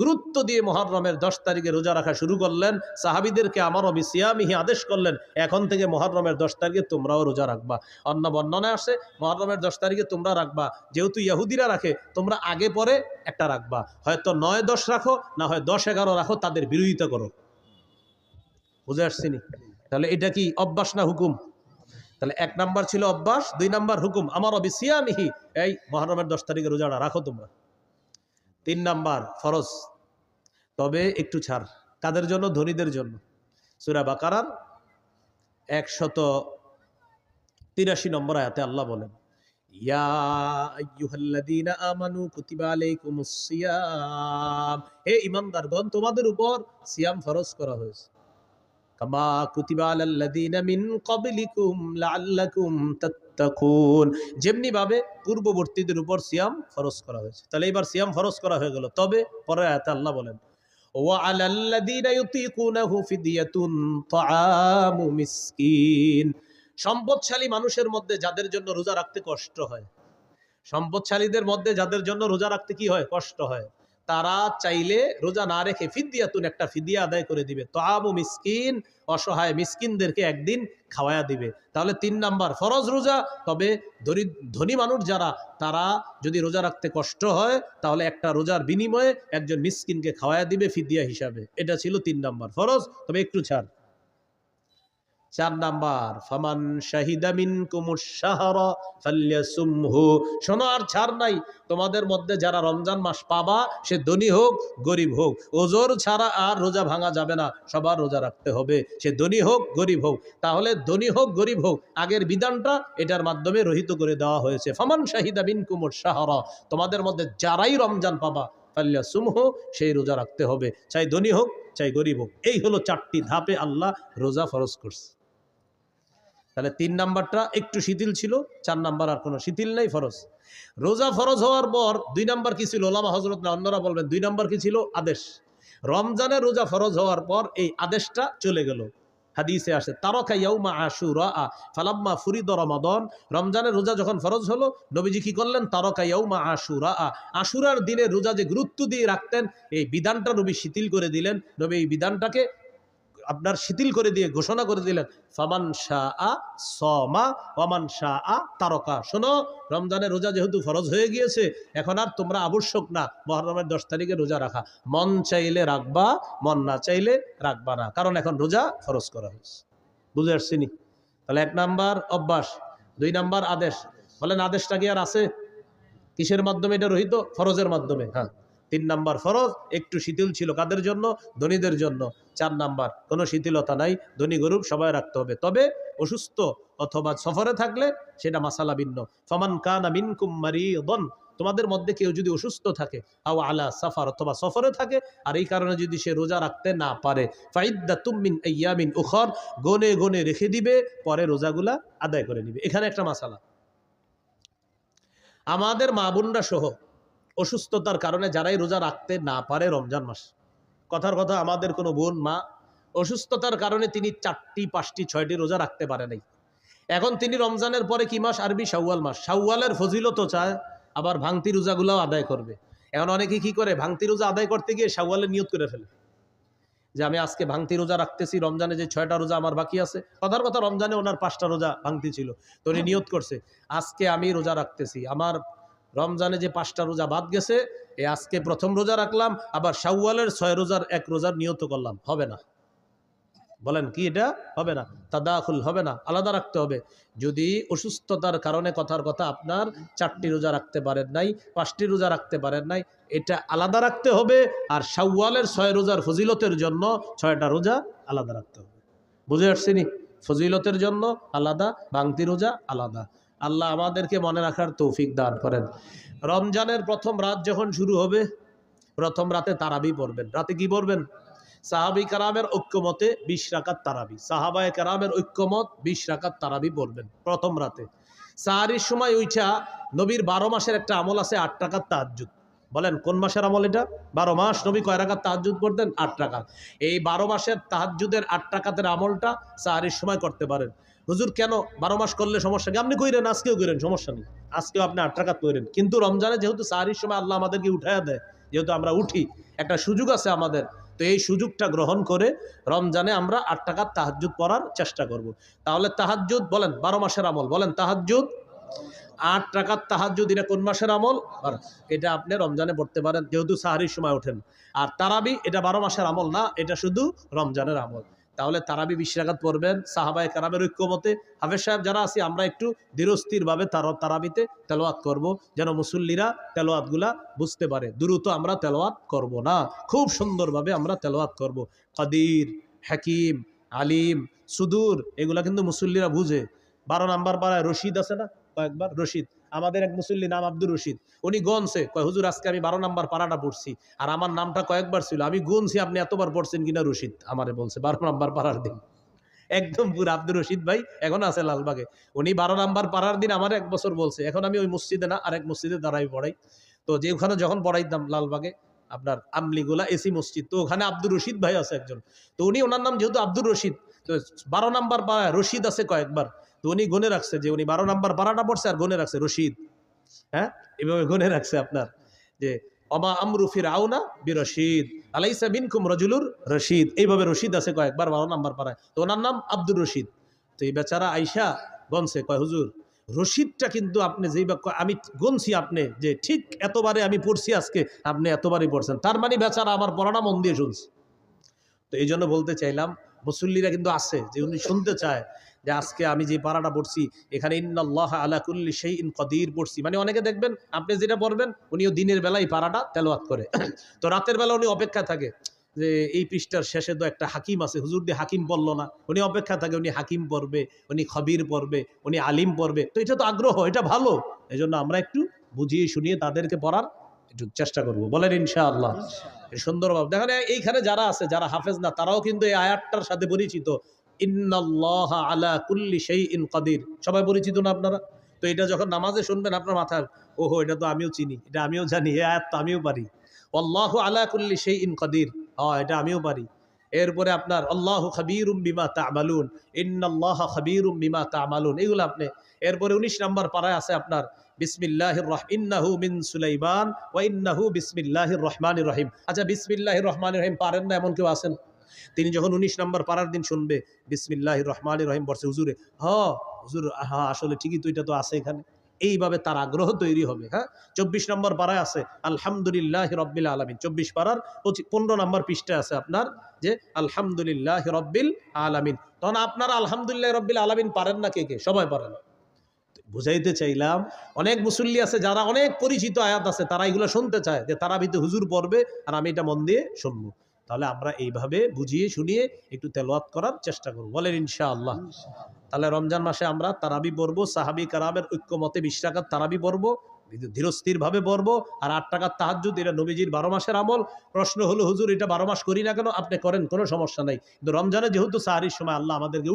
গুরুত্ব দিয়ে মুহররমের 10 তারিখে রোজা রাখা শুরু করলেন। সাহাবীদেরকে আমারও বিসিয়ামিহি আদেশ করলেন, এখন থেকে মুহররমের 10 তারিখে তোমরাও রোজা রাখবা। অন্য বর্ণনায় আসে মুহররমের 10 তারিখে তোমরা রাখবা, যেহেতু ইহুদিরা রাখে তোমরা আগে পরে একটা রাখবা, হয়তো 9-10 রাখো, না হয় 10-11 রাখো, তাদের বিরোধিতা করো। বুঝে আসছিনি? তাহলে এটা কি অভ্যাস না হুকুম? তাহলে 1 নাম্বার ছিল অভ্যাস, 2 নাম্বার হুকুম, আমারও বিসিয়ামিহি, এই মুহররমের 10 তারিখে রোজাটা রাখো তোমরা। 3 নাম্বার ফরজ, তবে একটু ছাড়। কাদের জন্য? ধনীদের জন্য। সূরা বাকারার 183 নম্বর আয়াতে আল্লাহ বলেন, ইয়া আইয়ুহাল্লাযীনা আমানু কুতিবা আলাইকুমুস সিয়াম, হে ঈমানদারগণ তোমাদের উপর সিয়াম ফরজ করা হয়েছে। কামা কুতিবা আলাল্লাযীনা মিন ক্বাবলিকুম লাআল্লাকুম তাত্তাকুন, যেমনি ভাবে পূর্ববর্তীদের উপর সিয়াম ফরজ করা হয়েছে। তাহলে এবার সিয়াম ফরজ করা হয়ে গেল। তবে পরের আয়াতে আল্লাহ বলেন, ওয়া আলাল্লাযীনা ইউতীকুনাহু ফিদিয়াতুন তাআমু মিসকিন, সম্পদশালী মানুষের মধ্যে যাদের জন্য রোজা রাখতে কষ্ট হয়, সম্পদশালীদের মধ্যে যাদের জন্য রোজা রাখতে কি হয়? কষ্ট হয়, তারা চাইলে রোজা না রেখে ফিদিয়াতুন, একটা ফিদিয়া আদায় করে দিবে। তাআমু মিসকিন, অসহায় মিসকিনদেরকে একদিন খাওয়ায়া দিবে। তাহলে 3 নাম্বার ফরজ রোজা। তবে ধনী মানুষ যারা, তারা যদি রোজা রাখতে কষ্ট হয় তাহলে একটা রোজার বিনিময়ে একজন মিসকিনকে খাওয়ায়া দিবে ফিদিয়া হিসাবে। এটা ছিল 3 নাম্বার ফরজ, তবে একটু ছাড়। 4 নাম্বার, ফামান শাহিদা মিনকুমুশ শাহরা ফালইয়াসুমহু, শোনো আর ছাড় নাই, তোমাদের মধ্যে যারা রমজান মাস পাবা, সে ধনী হোক গরিব হোক, ওজোর ছাড়া আর রোজা ভাঙা যাবে না, সবার রোজা রাখতে হবে, সে ধনী হোক গরিব হোক। তাহলে ধনী হোক গরিব হোক, আগের বিধানটা এটার মাধ্যমে রহিত করে দেওয়া হয়েছে। ফামান শাহিদা মিনকুমুশ শাহরা, তোমাদের মধ্যে যারাই রমজান পাবা, ফালইয়াসুমহু, সেই রোজা রাখতে হবে, চাই ধনী হোক চাই গরিব হোক। এই হলো 4টি ধাপে আল্লাহ রোজা ফরজ করছে। তাহলে 3 নাম্বারটা একটু শিথিল ছিল, 4 নাম্বার আর কোনো শিথিল নেই, ফরজ। রোজা ফরজ হওয়ার পর 2 নাম্বার কি ছিল? ওলামা হযরত না অন্যরা বলবেন 2 নাম্বার কি ছিল? আদেশ। রমজানের রোজা ফরজ হওয়ার পর এই আদেশটা চলে গেল। হাদিসে আসে, তারাকা ইয়াউমা আশুরা ফালাম্মা ফুরিদ রমাদান, রমজানের রোজা যখন ফরজ হলো, নবীজি কি করলেন? তারাকা ইয়াউমা আশুরা, আশুরার দিনের রোজা যে গুরুত্ব দিয়ে রাখতেন, এই বিধানটা নবী শিথিল করে দিলেন। নবী এই বিধানটাকে আপনার শিথিল করে দিয়ে ঘোষণা করে দিলেন, ফামান শাআ সামা ওয়ামান শাআ তারাকা, শোনো, রমজানের রোজা যেহেতু ফরজ হয়ে গিয়েছে, এখন আর তোমরা আবশ্যক না মুহররমের 10 তারিখে রোজা রাখা, মন চাইলে রাখবা, মন না চাইলে রাখবা না, কারণ এখন রোজা ফরজ করা হয়েছে। বুঝে আসছিনি? তাহলে 1 নাম্বার অভ্যাস, 2 নাম্বার আদেশ। বলেন আদেশটা কি আর আছে? কিসের মাধ্যমে এটা রহিত? ফরজের মাধ্যমে। হ্যাঁ, 3 নাম্বার ফরজ, একটু শিথিল ছিল কাদের জন্য? ধনীদের জন্য। 4 নাম্বার কোনো শিথিলতা নাই, ধনী গরিব সবাই রাখতে হবে। তবে অসুস্থ অথবা সফরে থাকলে সেটা মাসালা ভিন্ন। ফামান কানা মিনকুম মারিদান, তোমাদের মধ্যে কেউ যদি অসুস্থ থাকে, আও আলা সাফার, অথবা সফরে থাকে, আর এই কারণে যদি সে রোজা রাখতে না পারে, ফাইদ্দাতুম মিন আইয়ামিন উখর, গনে গনে রেখে দিবে, পরে রোজাগুলা আদায় করে নিবে। এখানে একটা মাসালা, আমাদের মা বোনরা সহ অসুস্থতার কারণে যারাই রোজা রাখতে না পারে রমজান মাস, কথার কথা আমাদের কোনো বোন মা অসুস্থতার কারণে তিনি 4টি 5টি 6টি রোজা রাখতে পারে নাই, এখন তিনি রমজানের পরে কি মাস? আরবি শাওয়াল মাস, শাওয়ালের ফজিলতও চায়, আবার ভাঙতি রোজাগুলাও আদায় করবে। এখন অনেকে কি করে? ভাঙতি রোজা আদায় করতে গিয়ে শাওয়ালের নিয়ত করে ফেলে যে আমি আজকে ভাঙতি রোজা রাখতেছি, রমজানে যে 6টা রোজা আমার বাকি আছে, কথার কথা রমজানে ওনার 5টা রোজা ভাঙতি ছিল, তো উনি নিয়ত করছে আজকে আমি রোজা রাখতেছি, আমার রমজানে যে 5টা রোজা বাদ গেছে, এই আজকে প্রথম রোজা রাখলাম, আবার শাওয়ালের 6 রোজার 1 রোজার নিয়ত করলাম, হবে না। বলেন কি এটা হবে না? তাদাখুল হবে না, আলাদা রাখতে হবে। যদি অসুস্থতার কারণে কথার কথা আপনার 4টি রোজা রাখতে পারেন নাই, 5টি রোজা রাখতে পারেন নাই, এটা আলাদা রাখতে হবে। আর শাওয়ালের 6 রোজার ফজিলতের জন্য 6টা রোজা আলাদা রাখতে হবে। বুঝে আসছি নি? ফজিলতের জন্য আলাদা, ভাঙতি রোজা আলাদা। আল্লাহ আমাদেরকে মনে রাখার তৌফিক দান করেন। রমজানের প্রথম রাত যখন শুরু হবে, প্রথম রাতে তারাবি পড়বেন। রাতে কি পড়বেন? সাহাবী কেরামের ঐক্যমতে 20 রাকাত তারাবি, সাহাবায়ে কেরামের ঐক্যমত 20 রাকাত তারাবি পড়বেন প্রথম রাতে। সাহারির সময় উঠা নবীর 12 মাসের একটা আমল আছে, 8 রাকাত তাহাজ্জুদ। বলেন কোন মাসের আমল এটা? 12 মাস নবী কয় রাকাত তাহাজ্জুদ পড়তেন? 8 রাকাত। এই 12 মাসের তাহাজ্জুদের 8 রাকাতের আমলটা সাহারির সময় করতে পারেন। হুজুর কেন 12 মাস করলে সমস্যা কি? আপনি কইরেন, আজকেও কইরেন, সমস্যা নেই, আজকেও আপনি 8 রাকাত কইরেন। কিন্তু রমজানে যেহেতু সাহারির সময় আল্লাহ আমাদেরকে উঠাইয়া দেয়, যেহেতু আমরা উঠি, একটা সুযোগ আছে আমাদের, তো এই সুযোগটা গ্রহণ করে রমজানে আমরা 8 রাকাত তাহাজ্জুদ পড়ার চেষ্টা করব। তাহলে তাহাজ্জুদ বলেন 12 মাসের আমল, বলেন তাহাজ্জুদ 8 রাকাত তাহাজ্জুদ, এটা কোন মাসের আমল? এটা আপনি রমজানে পড়তে পারেন, যেহেতু সাহারির সময় ওঠেন। আর তারাবি এটা 12 মাসের আমল না, এটা শুধু রমজানের আমল। তাহলে তারাবি 20 রাকাত পড়বেন সাহাবায়ে কেরামের ঐক্যমতে। হাফেজ সাহেব যারা আছি আমরা একটু ধীরস্থিরভাবে তারাবিতে তেলাওয়াত করব, যেন মুসল্লিরা তেলাওয়াতগুলা বুঝতে পারে। দ্রুত আমরা তেলাওয়াত করব না, খুব সুন্দরভাবে আমরা তেলাওয়াত করব। কাদির, হাকিম, আলিম, সুদূর, এগুলা কিন্তু মুসল্লিরা বুঝে। 12 নাম্বার পাড়ায় রশিদ আছে না, কয়েকবার রশিদ, আমাদের এক মুসল্লি নাম আব্দুর রশিদ, উনি গনছে, কয় হুজুর আজকে আমি 12 নাম্বার পাড়াটা পড়ছি, আর আমার নামটা কয়েকবার ছিল, আমি গুনছি আপনি এতবার পড়ছেন কিনা রশিদ আমারে বলছে 12 নাম্বার পাড়ার দিন। একদম পুরো আব্দুর রশিদ ভাই এখন আছে লালবাগে, উনি 12 নাম্বার পাড়ার দিন আমার 1 বছর বলছে। এখন আমি ওই মসজিদে না, আরেক মসজিদে দাঁড়াই পড়াই। তো যে ওখানে যখন পড়াইতাম লালবাগে আপনার আমলিগুলা এসি মসজিদ, তো ওখানে আব্দুর রশিদ ভাই আছে একজন, তো উনি ওনার নাম যেহেতু আব্দুর রশিদ, তো 12 নাম্বার পাড়ায় রশিদ আছে কয়েকবার, তো উনি গুনে রাখছে যে উনি 12 নাম্বার পাড়াটা পড়ছে আর গুনে রাখছে রশিদ। হ্যাঁ, এভাবে গুনে রাখছে আপনার যে অমা আমরু ফিরআউনা বিরশিদ আলাইসা মিনকুম রাজুলুর রশিদ, এইভাবে রশিদ আছে কয়েকবার 12 নাম্বার পাড়ায়, তো ওনার নাম আব্দুর রশিদ। তো এই বেচারা আইসা গনছে, কয় হুজুর রশিদটা কিন্তু আপনি যেই বাক্য আমি গনছি, আপনি যে ঠিক এতবারে আমি পড়ছি আজকে, আপনি এতবারই পড়ছেন, তার মানে বেচারা আমার পড়াটা মন দিয়ে শুনছে। তো এই জন্য বলতে চাইলাম মুসল্লিরা কিন্তু আছে যে উনি শুনতে চায় যে আজকে আমি যে পারাটা পড়ছি এখানে ইন্নাল্লাহ আলা কুল্লি শাইইন কাদির পড়ছি, মানে অনেকে দেখবেন আপনি যেটা পড়বেন উনিও দিনের বেলায় পারাটা তেলাওয়াত করে, তো রাতের বেলা উনি অপেক্ষা থাকে যে এই পৃষ্ঠার শেষে তো একটা হাকিম আছে, হুজুর দিয়ে হাকিম পড়লো না, উনি অপেক্ষা থাকে উনি হাকিম পড়বে, উনি খবির পড়বে, উনি আলিম পড়বে। তো এটা তো আগ্রহ, এটা ভালো, এই জন্য আমরা একটু বুঝিয়ে শুনিয়ে তাদেরকে পড়ার একটু চেষ্টা করব, বলেন ইনশাআল্লাহ। সুন্দরভাবে দেখেন এইখানে যারা আছে, যারা হাফেজ না, তারাও কিন্তু এই আয়াতটার সাথে পরিচিত, ইন্নাল্লাহ আলা কুল্লি শাইইন কাদির, সবাই পরিচিত না আপনারা? তো এটা যখন নামাজে শুনবেন আপনার মাথায় ওহো এটা তো আমিও চিনি, এটা আমিও জানি, এই আয়াত তো আমিও পারি, আল্লাহু আলা কুল্লি শাইইন কাদির, এটা আমিও পারি। এরপরে আপনার আল্লাহু খাবীরুম বিমা তা'মালুন, ইন্নাল্লাহা খাবীরুম বিমা তা'মালুন, এগুলো আপনি। এরপরে 19 নম্বর পারায় আছে আপনার বিসমিল্লাহির রহমানির ইন্নাহু মিন সুলাইমান ওয়া ইন্নাহু বিসমিল্লাহির রহমানির রহিম। আচ্ছা বিসমিল্লাহির রহমানির রহিম পারেন না এমন কেউ আছেন? তিনি যখন 19 নম্বর পারার দিন শুনবে বিসমিল্লাহির রহমানির রহিম বলছে, হুজুরে হুজুর আসলে ঠিকই তো, এটা তো আছে এখানে, এইভাবে তার আগ্রহ তৈরি হবে। হ্যাঁ, 24 নম্বর পারায় আছে আলহামদুলিল্লাহি রাব্বিল আলামিন, 24 পারার 15 নম্বর পৃষ্ঠায় আছে আপনার যে আলহামদুলিল্লাহি রাব্বিল আলামিন। তখন আপনারা আলহামদুলিল্লাহি রাব্বিল আলামিন পারেন না কে কে? সবাই পারেন। বুঝাইতে চাইলাম অনেক মুসল্লি আছে যারা অনেক পরিচিত আয়াত আছে, তারা এগুলো শুনতে চায় যে তারা ভিতরে হুজুর পড়বে আর আমি এটা মন দিয়ে শুনবো। তাহলে আমরা এইভাবে বুঝিয়ে শুনিয়ে একটু তেলাওয়াত করার চেষ্টা করব, বলেন ইনশাআল্লাহ। তাহলে রমজান মাসে আমরা তারাবি পড়বো, সাহাবী কারামের ঐক্যমতে 20 রাকাত তারাবি পড়বো, ধীরস্থিরভাবে পড়বো। আর 8 রাকাত তাহাজ্জুদ, এটা নবীজির 12 মাসের আমল। প্রশ্ন হলো হুজুর এটা 12 মাস করি না কেন? আপনি করেন, কোনো সমস্যা নাই, কিন্তু রমজানে যেহেতু সাহারির সময় আল্লাহ আমাদেরকে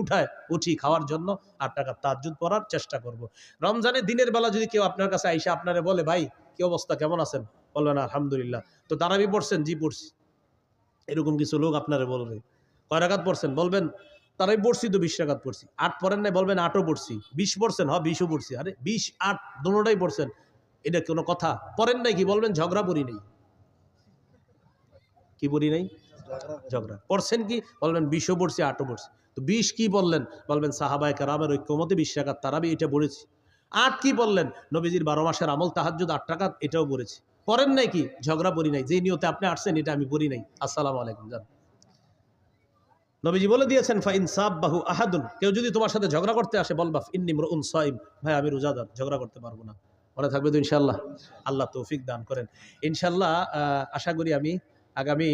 উঠি খাওয়ার জন্য 8 রাকাত তাহাজ্জুদ পড়ার চেষ্টা করব। রমজানে দিনের বেলা যদি কেউ আপনার কাছে আইসা আপনারা বলে ভাই কি অবস্থা, কেমন আছেন, বলবেন আলহামদুলিল্লাহ। তো তারাবি পড়ছেন? জি পড়ছি। এরকম কিছু লোক আপনারা বলবে কয় রাকাত পড়ছেন? বলবেন তারাই পড়ছি তো 20 রাকাত পড়ছি। 8 পড়েন নাই? বলবেন 8ও পড়ছি। 20 পড়ছেন? 20ও পড়ছি। আরে 20 8 দুটোটাই পড়ছেন, এটা কোনো কথা? পড়েন নাই কি? বলবেন ঝগড়া পড়ি নাই। কি পড়ি নাই? ঝগড়া। পড়ছেন কি? বলবেন 20ও পড়ছি 8ও পড়ছি। তো 20 কি বললেন? বলবেন সাহাবায়ে কেরামের ঐক্যমতে 20 রাকাত তারাবি এটা পড়েছি। 8 কি বললেন? নবীজির 12 মাসের আমল তাহাজ্জুদ 8 রাকাত, এটাও পড়েছি। পড়েন নাই কি? ঝগড়া পড়ি নাই, যে নিয়তে আপনি আসছেন এটা আমি পড়ি নাই। আসসালামু আলাইকুম জান। নবীজি বলে দিয়েছেন ফাইন সাববাহু আহাদুন, কেউ যদি তোমার সাথে ঝগড়া করতে আসে বলবা ইন্নী ইমরুন সাইম, ভাই আমি রোজাদার, ঝগড়া করতে পারবো না। মনে থাকবে তো ইনশাআল্লাহ? আল্লাহ তৌফিক দান করেন। ইনশাআল্লাহ আশা করি আমি আগামী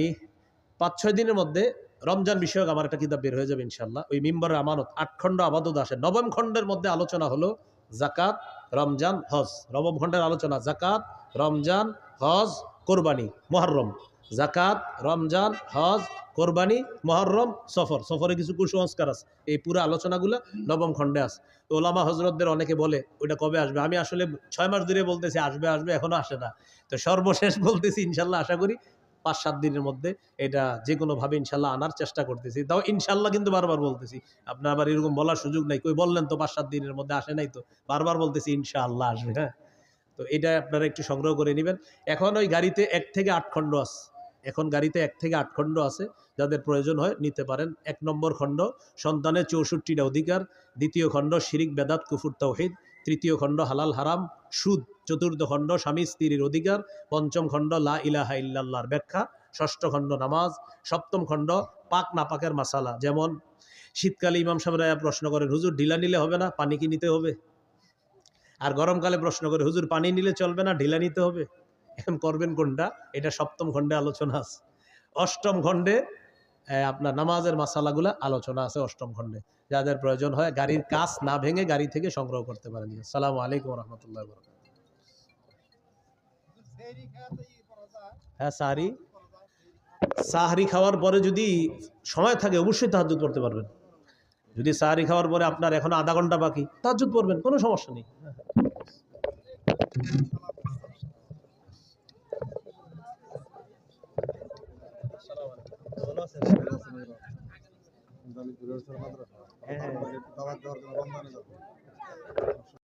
5-6 দিনের মধ্যে রমজান বিষয়ক আমার একটা কিতাব বের হয়ে যাবে ইনশাআল্লাহ। ওই মিম্বরের আমানত 8 খণ্ড আবাদত আসে। 9ম খণ্ডের মধ্যে আলোচনা হলো যাকাত, রমজান, হজ। 9ম খণ্ডের আলোচনা যাকাত, রমজান, হজ, কোরবানি, মুহররম। যাকাত, রমজান, হজ, কোরবানি, মুহররম, সফর। সফরে কিছু কুসংস্কার আছে। এই পুরো আলোচনাগুলো 9ম খণ্ডে আছে। তো ওলামা হযরতদের অনেকে বলে ওইটা কবে আসবে? আমি আসলে 6 মাস ধরে বলতেছি আসবে আসবে, এখনো আসে না। তো সর্বশেষ বলতেছি ইনশাআল্লাহ আশা করি 5-7 দিনের মধ্যে এটা যে কোনোভাবে ইনশাআল্লাহ আনার চেষ্টা করতেছি। তাও ইনশাআল্লাহ কিন্তু বারবার বলতেছি। আপনার আবার এরকম বলার সুযোগ নাই। কই বললেন তো 5-7 দিনের মধ্যে আসে নাই তো। বারবার বলতেছি ইনশাআল্লাহ আসবে, হ্যাঁ? তো এটা আপনারা একটু সংগ্রহ করে নেবেন। এখন ওই গাড়িতে 1 থেকে 8 খণ্ড আছে। এখন গাড়িতে 1 থেকে 8 খণ্ড আছে। যাদের প্রয়োজন হয় নিতে পারেন। 1 নম্বর খণ্ড সন্তানের 64টা অধিকার, 2য় খণ্ড শিরিক বেদাত কুফর তাওহীদ, 3য় খণ্ড হালাল হারাম সুদ, 4র্থ খণ্ড স্বামী স্ত্রীর অধিকার, 5ম খণ্ড লা ইলাহা ইল্লাল্লাহর ব্যাখ্যা, 6ষ্ঠ খণ্ড নামাজ, 7ম খণ্ড পাক নাপাকের মাসালা। যেমন শীতকালে ইমাম সাহেবরা প্রশ্ন করেন, হুজুর ঢিলা নিলে হবে না, পানি কি নিতে হবে? আর গরমকালে প্রশ্ন করে, হুজুর পানি নিলে চলবে না, ঢিলা নিতে হবে? এখন করবেন কোনটা? এটা 7ম খণ্ডে আলোচনা আছে। 8ম খণ্ডে আপনার নামাজের মাসালাগুলা আলোচনা আছে 8ম খণ্ডে। যাদের প্রয়োজন হয় গাড়ির কাচ না ভেঙে গাড়ি থেকে সংগ্রহ করতে পারেন। আসসালামু আলাইকুম ওয়া রাহমাতুল্লাহি ওয়া বারাকাতুহু। হ্যাঁ, সাহরি খাওয়ার পরে যদি সময় থাকে অবশ্যই তাহাজ্জুদ পড়তে পারবেন। যদি সাহরি খাওয়ার পরে আপনার এখনো আধা ঘন্টা বাকি, তাহাজ্জুদ পড়বেন, কোনো সমস্যা নেই। হ্যাঁ, হ্যাঁ।